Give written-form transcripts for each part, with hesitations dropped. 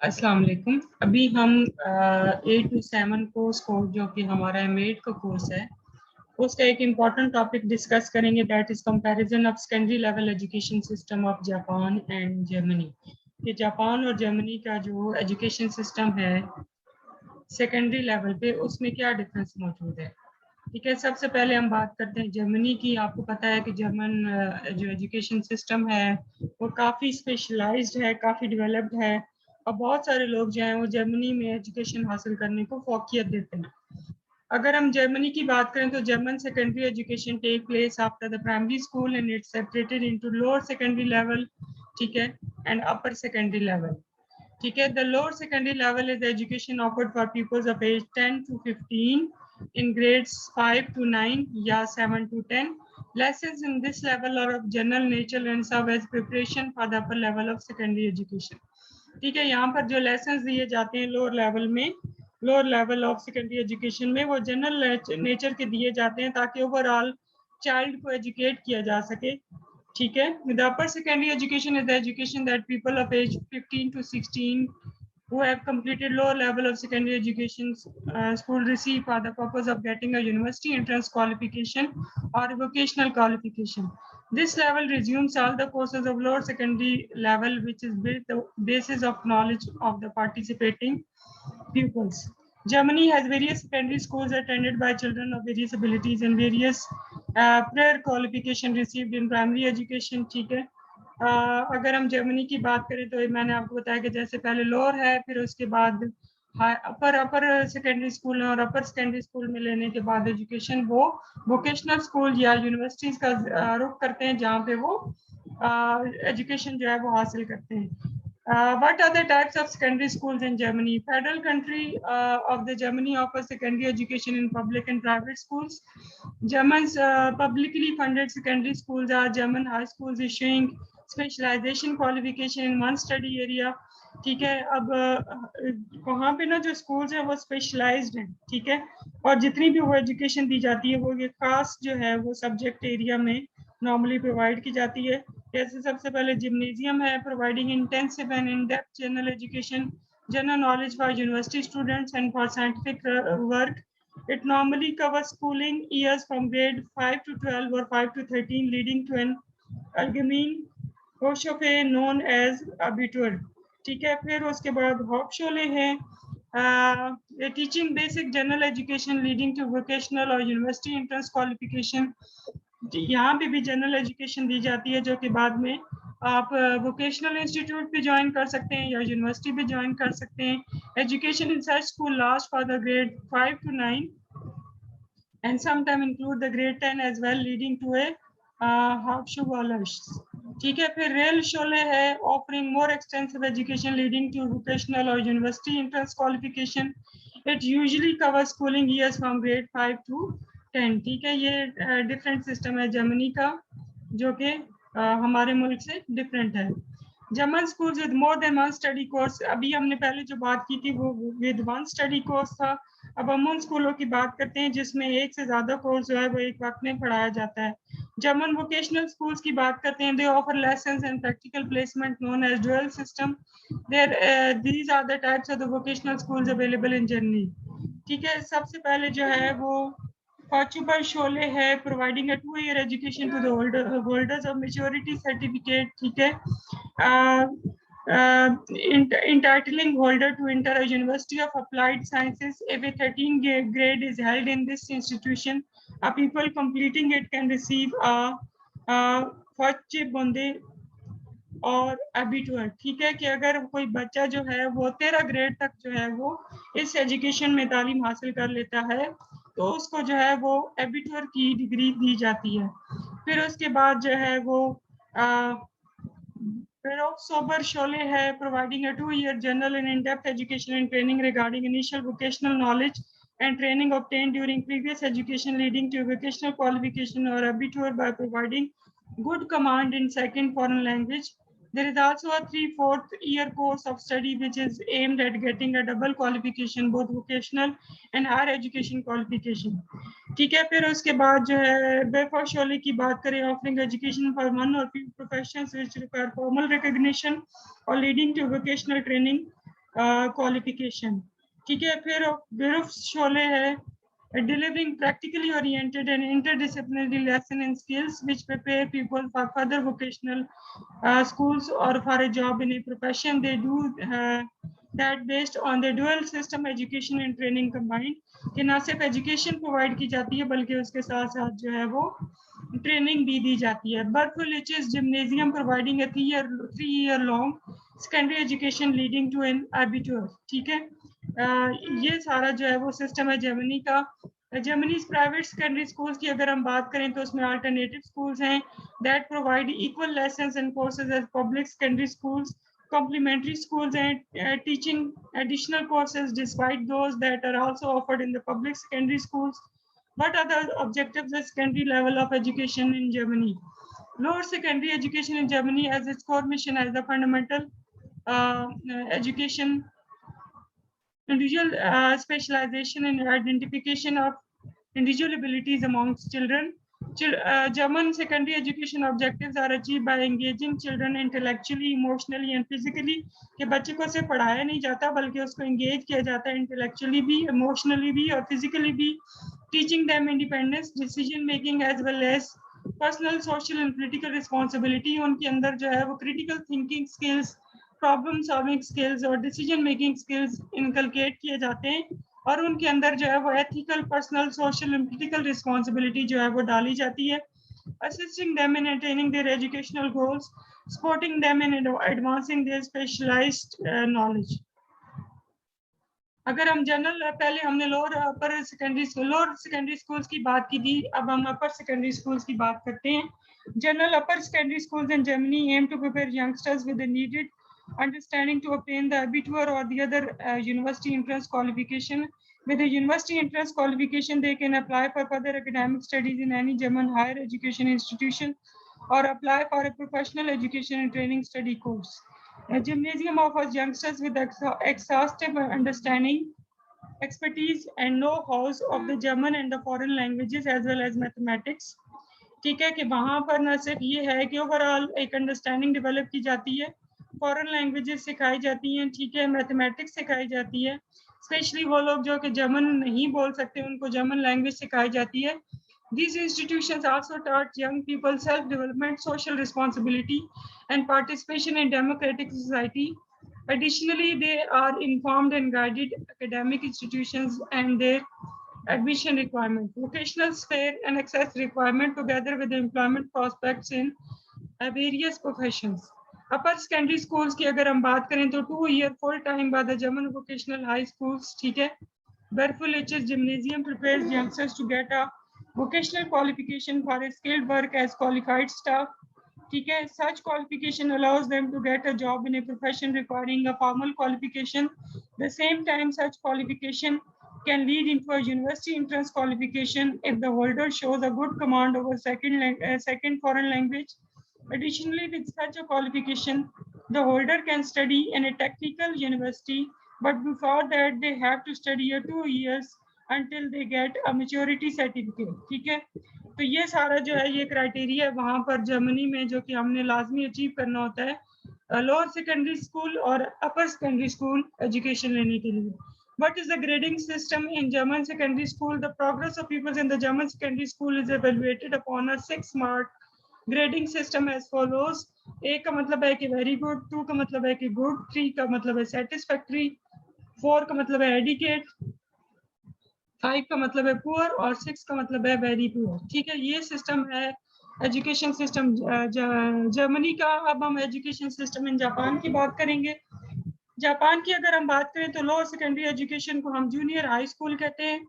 अस्सलाम वालेकुम। अभी हम 8 to 7 कोर्स को जो कि हमारा एमएड का कोर्स है उसका एक इम्पॉर्टेंट टॉपिक डिस्कस करेंगे, that is comparison of secondary level education system of Japan and Germany. कि जापान और जर्मनी का जो एजुकेशन सिस्टम है सेकेंडरी लेवल पे उसमें क्या डिफरेंस मौजूद है। ठीक है, सबसे पहले हम बात करते हैं जर्मनी की। आपको पता है कि जर्मन जो एजुकेशन सिस्टम है वो काफ़ी स्पेशलाइज्ड है, काफ़ी डेवलप्ड है और बहुत सारे लोग जो हैं वो जर्मनी में एजुकेशन हासिल करने को फोकियत देते हैं। अगर हम जर्मनी की बात करें तो German secondary education take place after the primary school and it's separated into lower secondary level, ठीक है, एंड अपर सेकेंडरी लेवल। ठीक है, the lower secondary level is education offered for pupils of age 10 to 15 in grades 5 to 9 या 7 to 10. Lessons in this level are of general nature and serve as preparation for the upper level of secondary education. ठीक है, यहाँ पर जो lessons दिए जाते हैं lower level में, lower level of secondary education में, वो जनरल नेचर के दिए जाते हैं ताकि ओवरऑल चाइल्ड को एजुकेट किया जा सके। ठीक है, the upper secondary education is the education that people of age 15 to 16 who have completed lower level of secondary education school receive for the purpose of getting a university entrance qualification or a vocational qualification. This level resumes all the courses of lower secondary level, which is built the basis of knowledge of the participating pupils. Germany has various secondary schools attended by children of various abilities and various prior qualification received in primary education. ठीक है, अगर हम Germany की बात करें तो मैंने आपको बताया कि जैसे पहले लोअर है, फिर उसके बाद अपर सेकेंडरी स्कूल और अपर सेकेंडरी स्कूल में लेने के बाद एजुकेशन वो वोकेशनल स्कूल या यूनिवर्सिटीज का रुख करते हैं जहाँ पे वो एजुकेशन जो है वो हासिल करते हैं। What are the types of secondary schools in Germany? Federal country of the Germany offers secondary education in public and private schools. German's publicly funded secondary schools are German high schools issuing specialization qualification in one study area. ठीक है, अब वहाँ पे ना जो schools हैं वो specialised हैं, ठीक है, और जितनी भी वो एजुकेशन दी जाती है वो ये खास जो है वो सब्जेक्ट एरिया में नॉर्मली प्रोवाइड की जाती है। जैसे सबसे पहले जिम्नेजियम है, providing intensive and in depth general education, general knowledge for university students and for scientific work. It normally covers schooling years from grade 5 to 12 or 5 to 13, leading to an allgemein Hochschule known as Abitur. ठीक है, फिर उसके बाद Hochschule है, teaching basic general education leading to vocational or university entrance qualification. यहाँ पे भी general education दी जाती है जो कि बाद में आप वोकेशनल इंस्टीट्यूट पे ज्वाइन कर सकते हैं या यूनिवर्सिटी पे ज्वाइन कर सकते हैं। Education in such school last for the grade 5 to 9 and sometimes include the grade 10 as well, leading to a Hauptschule. ठीक है, फिर रेल शोले है, offering more extensive education leading to vocational or university entrance qualification. It usually covers schooling years from grade 5 to 10. ठीक है, ये different system है Germany का जो कि हमारे मुल्क से डिफरेंट है। German schools with more than one study course, अभी हमने पहले जो बात की थी वो विद वन स्टडी कोर्स था। अब हम उन स्कूलों की बात करते हैं जिसमें एक से ज्यादा कोर्स जो है वो एक वक्त में पढ़ाया जाता है। जर्मन वोकेशनल स्कूल्स की बात करते हैं, they offer lessons and practical placement known as dual system. There these are the types of the vocational schools available in Germany. ठीक है, सबसे पहले जो है वो Fortune शोले है, providing a 2-year education to the holders of maturity certificate. ठीक है, entitling holder to enter a University of Applied Sciences if a 13 grade is held in this institution. A people completing it can receive a Fortune Bonde और एबिटुअर। ठीक है, कि अगर कोई बच्चा जो है वो 13 ग्रेड तक जो है वो इस एजुकेशन में तालीम हासिल कर लेता है तो उसको जो है वो एबिटुअर की डिग्री दी जाती है। फिर उसके बाद जो है वो सोबर शोले है, providing a 2-year general and in-depth education and training regarding initial vocational knowledge and training obtained during previous education leading to vocational qualification or abitur by providing good command in second foreign language. There is also a 3/4 year course of study which is aimed at getting a double qualification, both vocational and higher education qualification. ठीक है, फिर उसके बाद जो है बेफर शोले की बात करें, ऑफरिंग एजुकेशन फॉर वन और few professions which require formal recognition or leading to vocational training. Qualification, ठीक है। फिर बिरुफ शोले है delivering practically oriented and interdisciplinary lesson and skills which prepare people for further vocational schools or for a job in a profession. They do that based on the dual system education and training combined, कि ना सिर्फ education provide की जाती है बल्कि उसके साथ साथ जो है वो ट्रेनिंग भी दी जाती है। Berthelich's gymnasium providing a 3-year long secondary education leading to an abitur, ठीक है। ये सारा जो है वो सिस्टम है जर्मनी का। जर्मनी प्राइवेट सेकेंडरी स्कूल्स की अगर हम बात करें तो उसमें अल्टरनेटिव स्कूल्स हैं that provide equal lessons and courses as public secondary schools. Complementary schools and teaching additional courses despite those that are also offered in the public secondary schools. What are the objectives of secondary level of education in Germany? Lower secondary education in Germany has its core mission as the fundamental education, individual specialization and identification of individual abilities amongst children. German secondary education objectives are achieved by engaging children intellectually, emotionally and physically. कि बच्चे को सिर्फ पढ़ाया नहीं जाता बल्कि उसको engage किया जाता है intellectually भी, emotionally भी और physically भी, teaching them independence, decision making as well as personal, social and political responsibility. उनके अंदर जो है वो critical thinking skills, problem solving skills और डिसीजन मेकिंग स्किल्स इनकलकेट किए जाते हैं और उनके अंदर जो है वो ethical, personal, social and political responsibility जो है वो डाली जाती है। Assisting them in attaining their educational goals, supporting them in advancing their specialized knowledge. अगर हम जनरल, पहले हमने लोअर सेकेंडरी स्कूल्स की बात की थी, अब हम अपर सेकेंडरी स्कूल्स की बात करते हैं। General upper secondary schools in Germany aim to prepare youngsters with the needed understanding to obtain the abitur or the other university entrance qualification. With the university entrance qualification, they can apply for further academic studies in any German higher education institution or apply for a professional education and training study course. A gymnasium offers youngsters with exhaustive understanding, expertise and know-how of the German and the foreign languages as well as mathematics. ठीक है कि वहाँ पर न सिर्फ ये है कि ओवरऑल एक अंडरस्टैंडिंग डेवलप की जाती है, फॉरेन लैंग्वेजेस सिखाई जाती हैं, ठीक है, मैथमेटिक्स सिखाई जाती है, स्पेशली वो लोग जो कि जर्मन नहीं बोल सकते उनको जर्मन लैंग्वेज सिखाई जाती है। These institutions also taught young people self-development, social responsibility and participation in democratic society. Additionally, they are informed and guided academic institutions and their admission requirement, vocational sphere and access requirement together with the employment prospects in various professions. Upper secondary schools की अगर हम बात करें तो 2 year full time by the German vocational high schools, ठीक है। Berthelich's gymnasium prepares youngsters to get a vocational qualification for a skilled work as qualified staff, ठीक है। Such qualification allows them to get a job in a profession requiring a formal qualification. The same time, such qualification can lead into a university entrance qualification if the holder shows a good command over second foreign language. Additionally, with such a qualification, the holder can study in a technical university, but before that, they have to study 2 years until they get a maturity certificate, ठीक है। तो ये सारा जो है ये criteria है वहाँ पर जर्मनी में जो कि हमने लाजमी अचीव करना होता है लोअर सेकेंडरी स्कूल और अपर सेकेंडरी स्कूल एजुकेशन लेने के लिए। What is the grading system in German secondary school? The progress of pupils in the German secondary school is evaluated upon a 6-mark grading system as follows. A का मतलब है कि very good, 2 का मतलब है कि good, 3 का मतलब है satisfactory, 4 का मतलब है adequate, 5 का मतलब है पुअर और 6 का मतलब है वेरी पुअर, ठीक है। ये सिस्टम है एजुकेशन सिस्टम जर्मनी का। अब हम एजुकेशन सिस्टम इन जापान की बात करेंगे। जापान की अगर हम बात करें तो लोअर सेकेंडरी एजुकेशन को हम जूनियर हाई स्कूल कहते हैं।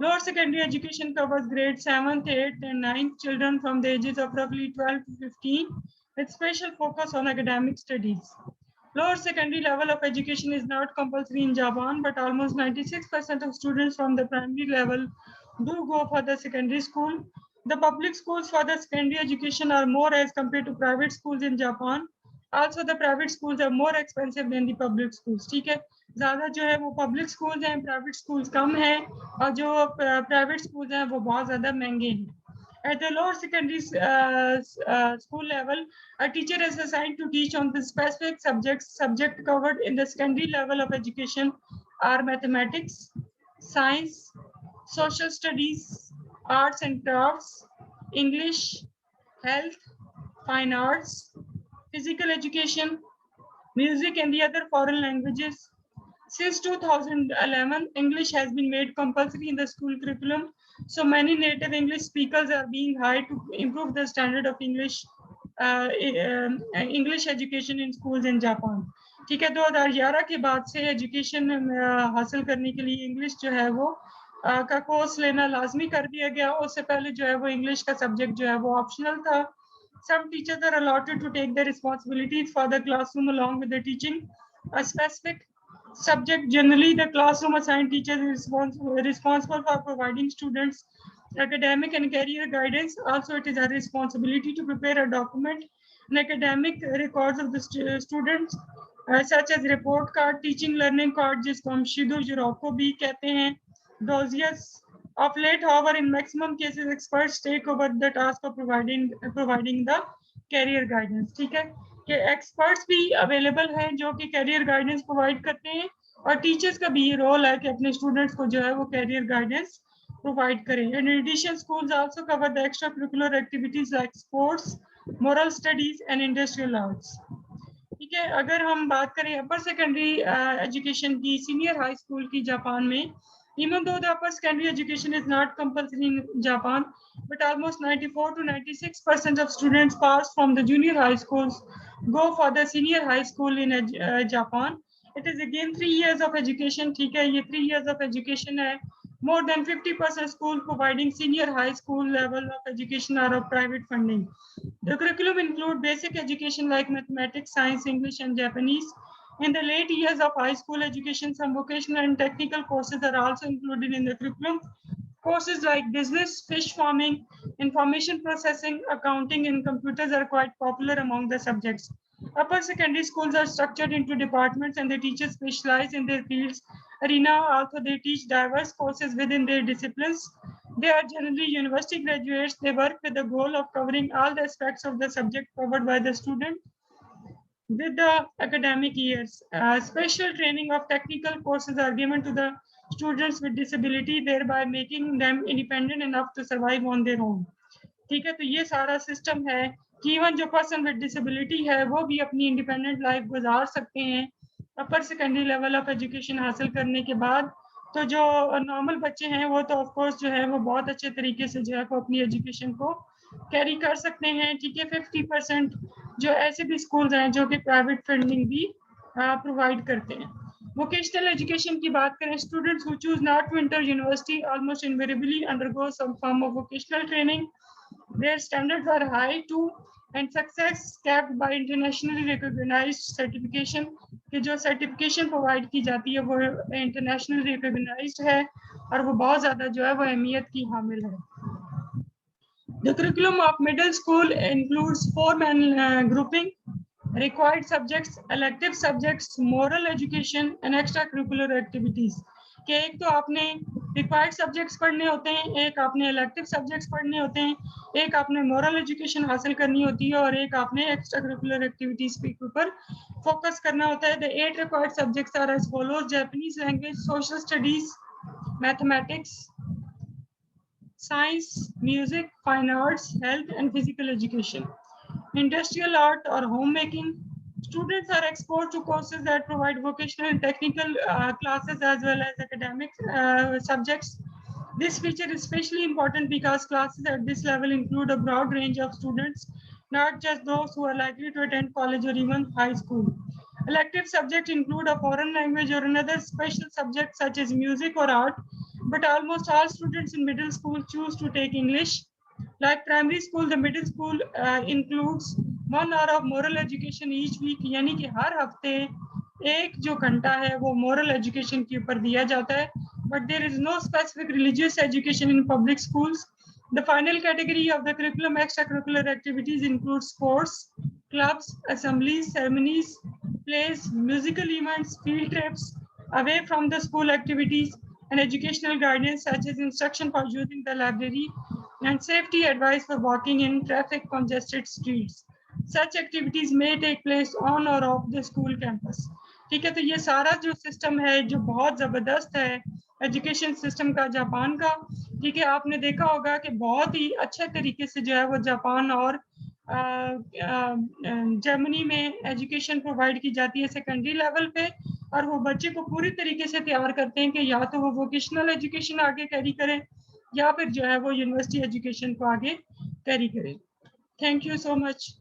Lower secondary education covers grade 7th, 8th and 9th children from the ages of roughly 12 to 15 with special focus on academic studies. Lower secondary level of education is not compulsory in Japan, but almost 96% of students from the primary level do go for the secondary school. The public schools for the secondary education are more as compared to private schools in Japan. Also, the private schools are more expensive than the public schools. ठीक है, ज़्यादा जो है वो public schools हैं, private schools कम हैं और जो प्राइवेट स्कूल्स हैं वो बहुत ज़्यादा महंगे हैं। At the lower secondary school level, a teacher is assigned to teach on the specific subjects. Subject covered in the secondary level of education are mathematics, science, social studies, arts and crafts, English, health, fine arts, physical education, music and the other foreign languages. Since 2011, English has been made compulsory in the school curriculum. So many native English speakers are being hired to improve the standard of English education in schools in Japan. ठीक है, 2011 के बाद से education हासिल करने के लिए English जो है वो का कोर्स लेना लाजमी कर दिया गया. उससे पहले जो है वो इंग्लिश का सब्जेक्ट जो है वो ऑप्शनल था. Some teachers are allotted to take the responsibilities for the classroom along with the teaching a specific subject. Generally, the classroom assigned teacher is responsible for providing students academic and career guidance. Also, it is her responsibility to prepare a document and academic records of the students, such as report card, teaching learning card, जिसको हम शिडो जुराको भी कहते हैं, dossiers. Of late, however, in maximum cases, experts take over the task of providing the career guidance. ठीक है, कि experts भी available हैं जो कि कैरियर गाइडेंस प्रोवाइड करते हैं, और टीचर्स का भी ये रोल है कि अपने स्टूडेंट्स को जो है वो कैरियर गाइडेंस प्रोवाइड करें. In addition schools also cover the extra curricular activities like sports, moral studies and industrial arts. ठीक है, अगर हम बात करें अपर सेकेंडरी एजुकेशन की, सीनियर हाई स्कूल की जापान में, even though the upper secondary education is not compulsory in Japan, but almost 94 to 96% of students pass from the junior high schools go for the senior high school in Japan. It is again 3 years of education. ठीक है, ये 3 years of education है. More than 50% schools providing senior high school level of education are of private funding. The curriculum include basic education like mathematics, science, English, and Japanese. In the late years of high school education, some vocational and technical courses are also included in the curriculum. Courses like business, fish farming, information processing, accounting, and computers are quite popular among the subjects. Upper secondary schools are structured into departments and the teachers specialize in their fields arena. Also, they teach diverse courses within their disciplines. They are generally university graduates. They work with the goal of covering all the aspects of the subject covered by the student with the academic years. Special training of technical courses are given to the students with disability, thereby making them independent enough to survive on their own. ठीक है, तो ये सारा system है कि even जो person with disability है वो भी अपनी इंडिपेंडेंट लाइफ गुजार सकते हैं अपर सेकेंडरी लेवल ऑफ एजुकेशन हासिल करने के बाद. तो जो नॉर्मल बच्चे हैं वो तो ऑफ कोर्स जो है वो बहुत अच्छे तरीके से जो है वो अपनी एजुकेशन को कैरी कर सकते हैं. ठीक है, 50% जो ऐसे भी स्कूल्स हैं जो कि प्राइवेट फंडिंग भी प्रोवाइड करते हैं. वोकेशनल एजुकेशन की बात करें, students who choose not to enter university almost invariably undergo some form of vocational training. Their standards are high too, and success capped by internationally recognized certification. कि जो certification provide की जाती है वो internationally recognized है और वो बहुत ज़्यादा जो है वो अहमियत की हामिल है. The curriculum of middle school includes 4-man grouping, required subjects, elective subjects, moral education, and extracurricular activities. कि एक तो आपने रिक्वायर्ड सब्जेक्ट्स पढ़ने होते हैं, एक आपने इलेक्टिव सब्जेक्ट्स पढ़ने होते हैं, एक आपने मोरल एजुकेशन हासिल करनी होती है और एक आपने एक्स्ट्रा करिकुलर एक्टिविटीज के ऊपर फोकस करना होता है. The 8 required subjects are as follows: Japanese language, social studies, mathematics, science, music, fine arts, health, and physical education. Industrial art or homemaking. Students are exposed to courses that provide vocational and technical classes as well as academic subjects. This feature is especially important because classes at this level include a broad range of students, not just those who are likely to attend college or even high school. Elective subjects include a foreign language or another special subject such as music or art, but almost all students in middle school choose to take English. Like primary school, the middle school includes 1 hour of moral education each week, यानी कि हर हफ्ते एक जो घंटा है वो moral education के ऊपर दिया जाता है. But there is no specific religious education in public schools. The final category of the curriculum extracurricular activities includes sports, clubs, assemblies, ceremonies, plays, musical events, field trips, away from the school activities, and educational guidance such as instruction for using the library, and safety advice for walking in traffic congested streets. Such activities may take place on or off the school campus. ठीक है, तो ये सारा जो system है जो बहुत ज़बरदस्त है एजुकेशन सिस्टम का जापान का, ठीक है, आपने देखा होगा कि बहुत ही अच्छे तरीके से जो है वो जापान और जर्मनी में एजुकेशन प्रोवाइड की जाती है सेकेंडरी लेवल पे, और वो बच्चे को पूरी तरीके से तैयार करते हैं कि या तो वो वोकेशनल एजुकेशन आगे कैरी करें या फिर जो है वो यूनिवर्सिटी एजुकेशन को आगे कैरी करें। Thank you so much.